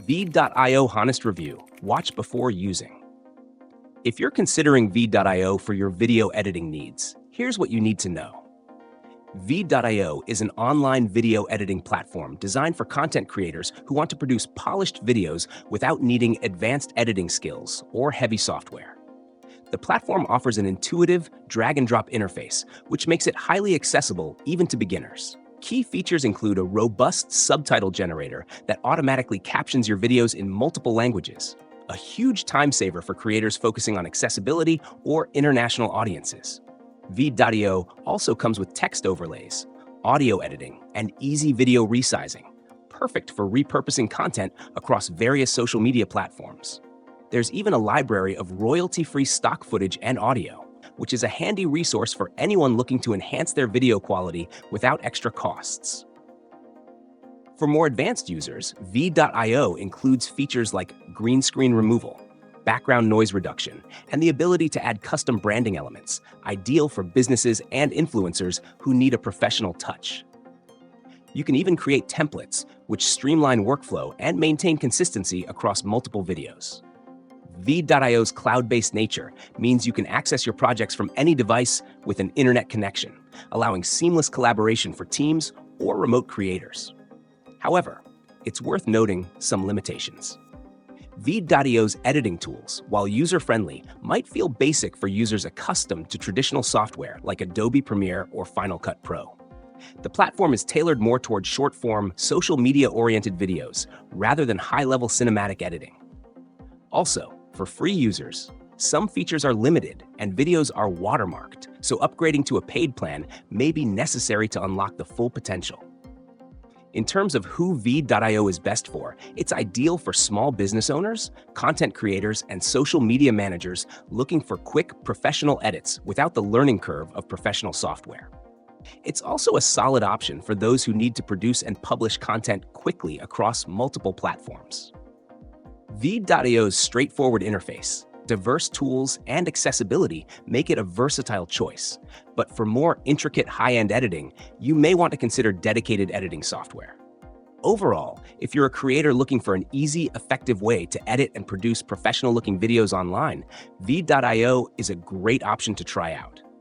Veed.io Honest Review. Watch before using. If you're considering Veed.io for your video editing needs, here's what you need to know. Veed.io is an online video editing platform designed for content creators who want to produce polished videos without needing advanced editing skills or heavy software. The platform offers an intuitive drag-and-drop interface, which makes it highly accessible even to beginners. Key features include a robust subtitle generator that automatically captions your videos in multiple languages, a huge time saver for creators focusing on accessibility or international audiences. Veed.io also comes with text overlays, audio editing, and easy video resizing, perfect for repurposing content across various social media platforms. There's even a library of royalty-free stock footage and audio, which is a handy resource for anyone looking to enhance their video quality without extra costs. For more advanced users, Veed.io includes features like green screen removal, background noise reduction, and the ability to add custom branding elements, ideal for businesses and influencers who need a professional touch. You can even create templates, which streamline workflow and maintain consistency across multiple videos. Veed.io's cloud-based nature means you can access your projects from any device with an internet connection, allowing seamless collaboration for teams or remote creators. However, it's worth noting some limitations. Veed.io's editing tools, while user-friendly, might feel basic for users accustomed to traditional software like Adobe Premiere or Final Cut Pro. The platform is tailored more towards short-form, social media-oriented videos rather than high-level cinematic editing. Also, for free users, some features are limited and videos are watermarked, so upgrading to a paid plan may be necessary to unlock the full potential. In terms of who Veed.io is best for, it's ideal for small business owners, content creators, and social media managers looking for quick, professional edits without the learning curve of professional software. It's also a solid option for those who need to produce and publish content quickly across multiple platforms. Veed.io's straightforward interface, diverse tools, and accessibility make it a versatile choice. But for more intricate high-end editing, you may want to consider dedicated editing software. Overall, if you're a creator looking for an easy, effective way to edit and produce professional-looking videos online, Veed.io is a great option to try out.